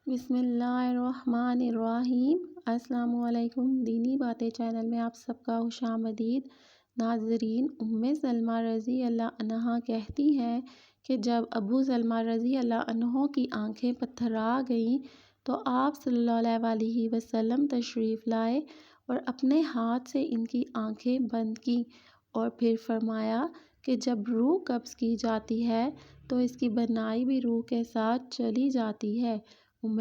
بسم اللہ الرحمن الرحیم۔ السلام علیکم۔ دینی باتیں چینل میں آپ سب کا خوش آمدید۔ ناظرین، سلمہ رضی اللہ عنہا کہتی ہیں کہ جب ابو سلمہ رضی اللہ عنہ کی آنکھیں پتھرا گئیں تو آپ صلی اللہ علیہ وسلم تشریف لائے اور اپنے ہاتھ سے ان کی آنکھیں بند کی اور پھر فرمایا کہ جب روح قبض کی جاتی ہے تو اس کی بنائی بھی روح کے ساتھ چلی جاتی ہے۔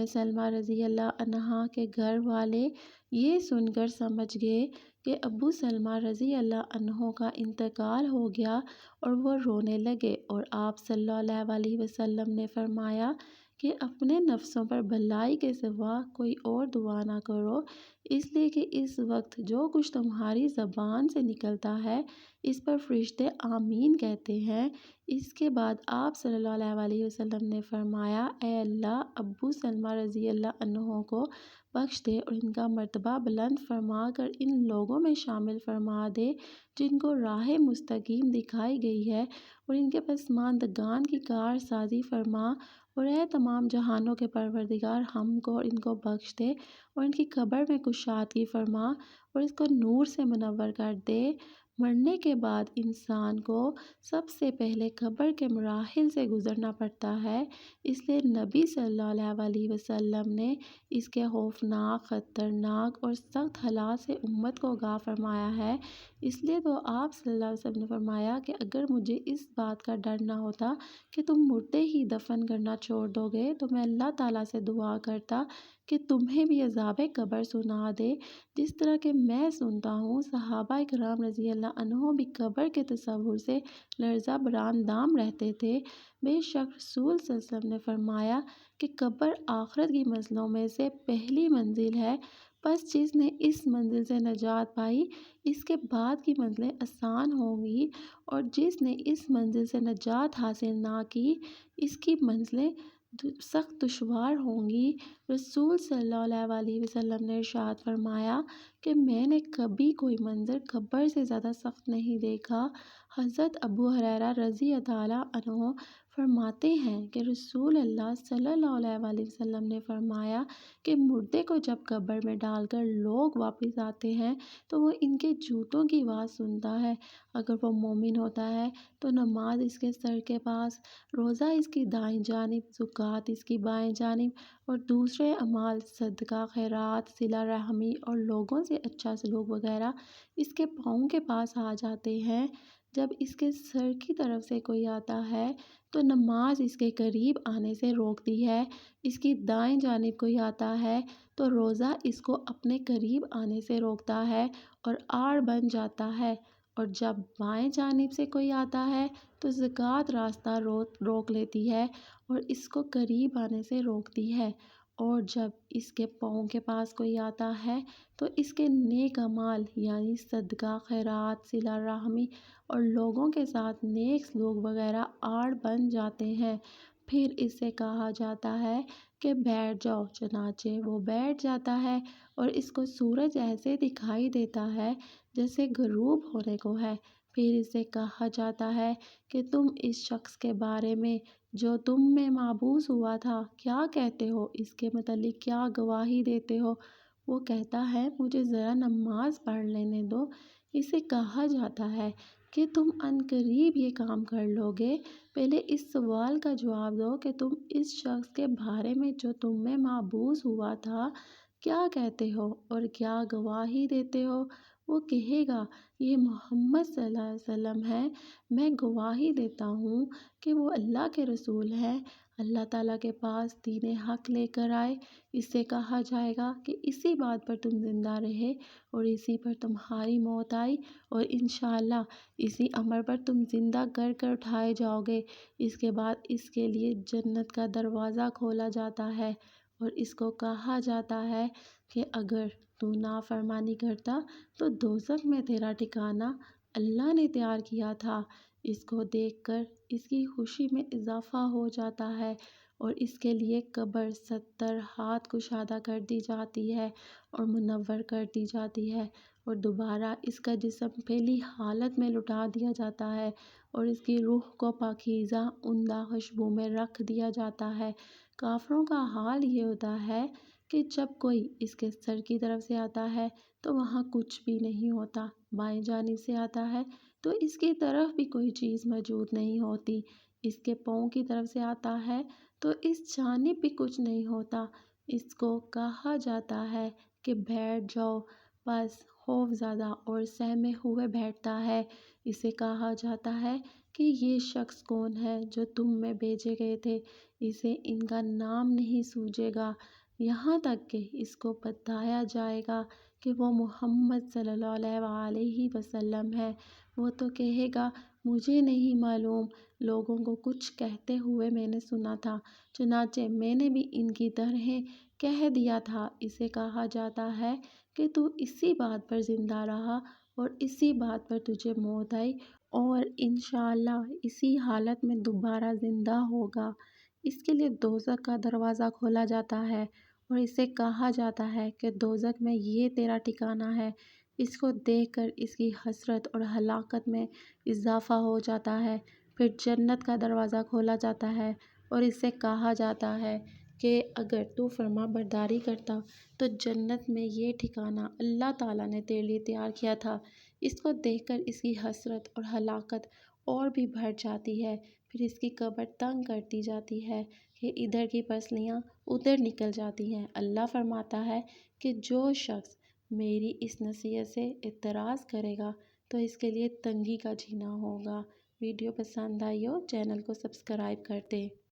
سلمہ رضی اللہ عنہا کے گھر والے یہ سن کر سمجھ گئے کہ ابو سلمہ رضی اللہ عنہ کا انتقال ہو گیا اور وہ رونے لگے، اور آپ صلی اللہ علیہ وسلم نے فرمایا کہ اپنے نفسوں پر بھلائی کے سوا کوئی اور دعا نہ کرو، اس لیے کہ اس وقت جو کچھ تمہاری زبان سے نکلتا ہے اس پر فرشتے آمین کہتے ہیں۔ اس کے بعد آپ صلی اللہ علیہ وسلم نے فرمایا، اے اللہ، ابو سلمہ رضی اللہ عنہ کو بخش دے اور ان کا مرتبہ بلند فرما کر ان لوگوں میں شامل فرما دے جن کو راہ مستقیم دکھائی گئی ہے، اور ان کے پسماندگان کی کار سازی فرما، اور اے تمام جہانوں کے پروردگار، ہم کو اور ان کو بخش دے اور ان کی قبر میں کشادگی فرما اور اس کو نور سے منور کر دے۔ مرنے کے بعد انسان کو سب سے پہلے قبر کے مراحل سے گزرنا پڑتا ہے، اس لیے نبی صلی اللہ علیہ وسلم نے اس کے خوفناک، خطرناک اور سخت حالات سے امت کو آگاہ فرمایا ہے۔ اس لیے تو آپ صلی اللہ علیہ وسلم نے فرمایا کہ اگر مجھے اس بات کا ڈر نہ ہوتا کہ تم مردے ہی دفن کرنا چھوڑ دو گے تو میں اللہ تعالیٰ سے دعا کرتا کہ تمہیں بھی عذاب قبر سنا دے جس طرح کہ میں سنتا ہوں۔ صحابہ کرام رضی اللہ عنہ بھی قبر کے تصور سے لرزہ بر اندام رہتے تھے۔ بے شک رسول صلی اللہ علیہ وسلم نے فرمایا کہ قبر آخرت کی منزلوں میں سے پہلی منزل ہے، پس جس نے اس منزل سے نجات پائی اس کے بعد کی منزلیں آسان ہوں گی، اور جس نے اس منزل سے نجات حاصل نہ کی اس کی منزلیں سخت دشوار ہوں گی۔ رسول صلی اللہ علیہ وسلم نے ارشاد فرمایا کہ میں نے کبھی کوئی منظر قبر سے زیادہ سخت نہیں دیکھا۔ حضرت ابو ہریرہ رضی اللہ عنہ فرماتے ہیں کہ رسول اللہ صلی اللہ علیہ وسلم نے فرمایا کہ مردے کو جب قبر میں ڈال کر لوگ واپس آتے ہیں تو وہ ان کے جوتوں کی آواز سنتا ہے۔ اگر وہ مومن ہوتا ہے تو نماز اس کے سر کے پاس، روزہ اس کی دائیں جانب، زکوٰۃ اس کی بائیں جانب، اور دوسرے اعمال صدقہ، خیرات، صلہ رحمی اور لوگوں سے اچھا سلوک وغیرہ اس کے پاؤں کے پاس آ جاتے ہیں۔ جب اس کے سر کی طرف سے کوئی آتا ہے تو نماز اس کے قریب آنے سے روکتی ہے، اس کی دائیں جانب کوئی آتا ہے تو روزہ اس کو اپنے قریب آنے سے روکتا ہے اور آڑ بن جاتا ہے، اور جب بائیں جانب سے کوئی آتا ہے تو زکوٰۃ راستہ روک لیتی ہے اور اس کو قریب آنے سے روکتی ہے، اور جب اس کے پاؤں کے پاس کوئی آتا ہے تو اس کے نیک اعمال یعنی صدقہ، خیرات، صلہ رحمی اور لوگوں کے ساتھ نیک سلوک وغیرہ آڑ بن جاتے ہیں۔ پھر اس سے کہا جاتا ہے کہ بیٹھ جاؤ، چنانچہ وہ بیٹھ جاتا ہے اور اس کو سورج ایسے دکھائی دیتا ہے جیسے غروب ہونے کو ہے۔ پھر اس سے کہا جاتا ہے کہ تم اس شخص کے بارے میں جو تم میں محبوس ہوا تھا کیا کہتے ہو، اس کے متعلق کیا گواہی دیتے ہو؟ وہ کہتا ہے مجھے ذرا نماز پڑھ لینے دو۔ اسے کہا جاتا ہے کہ تم عنقریب یہ کام کر لو گے، پہلے اس سوال کا جواب دو کہ تم اس شخص کے بارے میں جو تم میں محبوس ہوا تھا کیا کہتے ہو اور کیا گواہی دیتے ہو؟ وہ کہے گا یہ محمد صلی اللہ علیہ وسلم ہے، میں گواہی دیتا ہوں کہ وہ اللہ کے رسول ہیں، اللہ تعالیٰ کے پاس دین حق لے کر آئے۔ اس سے کہا جائے گا کہ اسی بات پر تم زندہ رہے اور اسی پر تمہاری موت آئی، اور انشاءاللہ اسی امر پر تم زندہ کر اٹھائے جاؤ گے۔ اس کے بعد اس کے لیے جنت کا دروازہ کھولا جاتا ہے اور اس کو کہا جاتا ہے کہ اگر تو نافرمانی کرتا تو دوزخ میں تیرا ٹھکانہ اللہ نے تیار کیا تھا۔ اس کو دیکھ کر اس کی خوشی میں اضافہ ہو جاتا ہے اور اس کے لیے قبر 70 ہاتھ کشادہ کر دی جاتی ہے اور منور کر دی جاتی ہے، اور دوبارہ اس کا جسم پہلی حالت میں لوٹا دیا جاتا ہے اور اس کی روح کو پاکیزہ عمدہ خوشبو میں رکھ دیا جاتا ہے۔ کافروں کا حال یہ ہوتا ہے کہ جب کوئی اس کے سر کی طرف سے آتا ہے تو وہاں کچھ بھی نہیں ہوتا، بائیں جانب سے آتا ہے تو اس کی طرف بھی کوئی چیز موجود نہیں ہوتی، اس کے پاؤں کی طرف سے آتا ہے تو اس جانب بھی کچھ نہیں ہوتا۔ اس کو کہا جاتا ہے کہ بیٹھ جاؤ، بس خوف زدہ اور سہمے ہوئے بیٹھتا ہے۔ اسے کہا جاتا ہے کہ یہ شخص کون ہے جو تم میں بھیجے گئے تھے، اسے ان کا نام نہیں سوجے گا، یہاں تک کہ اس کو بتایا جائے گا کہ وہ محمد صلی اللہ علیہ وسلم ہے۔ وہ تو کہے گا مجھے نہیں معلوم، لوگوں کو کچھ کہتے ہوئے میں نے سنا تھا، چنانچہ میں نے بھی ان کی طرح کہہ دیا تھا۔ اسے کہا جاتا ہے کہ تو اسی بات پر زندہ رہا اور اسی بات پر تجھے موت آئی اور انشاءاللہ اسی حالت میں دوبارہ زندہ ہوگا۔ اس کے لیے دوزخ کا دروازہ کھولا جاتا ہے اور اسے کہا جاتا ہے کہ دوزخ میں یہ تیرا ٹھکانہ ہے۔ اس کو دیکھ کر اس کی حسرت اور ہلاکت میں اضافہ ہو جاتا ہے۔ پھر جنت کا دروازہ کھولا جاتا ہے اور اسے کہا جاتا ہے کہ اگر تو فرما برداری کرتا تو جنت میں یہ ٹھکانہ اللہ تعالیٰ نے تیرے لیے تیار کیا تھا۔ اس کو دیکھ کر اس کی حسرت اور ہلاکت اور بھی بڑھ جاتی ہے۔ پھر اس کی قبر تنگ کرتی جاتی ہے کہ ادھر کی پسلیاں ادھر نکل جاتی ہیں۔ اللہ فرماتا ہے کہ جو شخص میری اس نصیحت سے اعتراض کرے گا تو اس کے لیے تنگی کا جینا ہوگا۔ ویڈیو پسند آئی ہو چینل کو سبسکرائب کر دیں۔